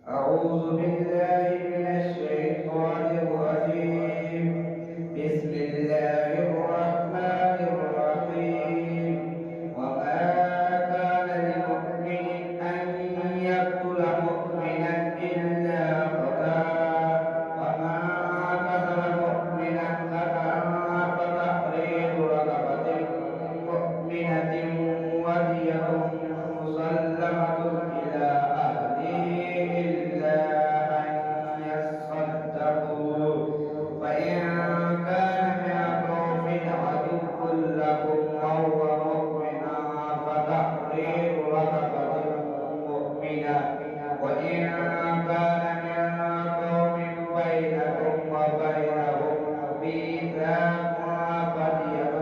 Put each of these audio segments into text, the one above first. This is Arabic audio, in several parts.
أعوذ بالله من الشيطان الرجيم. بسم الله الرحمن الرحيم. وما كان لمؤمن أن يقتل مؤمنا إلا خطأ، وما قتل مؤمنا خطأ فتحرير رقبة مؤمنة ودية مسلمة إلى أهله إلا أن يصدقوا. فإن كان من قوم عدو لكم وهو مؤمن فتحرير رقبة مؤمنة، وإن كان من قوم بينكم وبينهم ميثاق فدية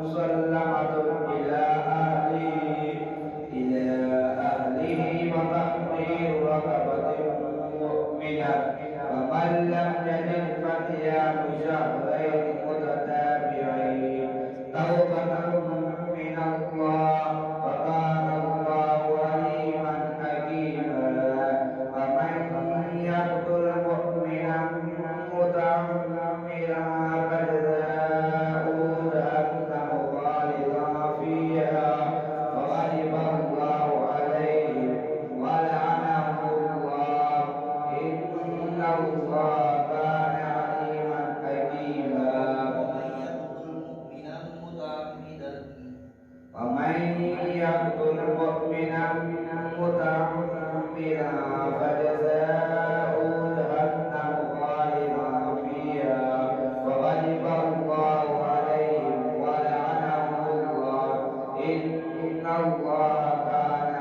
مسلمة إلى أهله وتحرير رقبة مؤمنة. ومن لم يجد فصيام شهرين متتابعين توبة من الله، وكان الله عليما حكيما. ومن يقتل مؤمنا متعمدا فجزاؤه جهنم خالدا فيها وغضب الله عليه ولعنه الله، إن الله كان عليما حكيما. ومن يقتل مؤمنا متعمدا فجزاؤه جهنم خالدا فيها وغضب الله عليه ولعنه الله، إن الله كان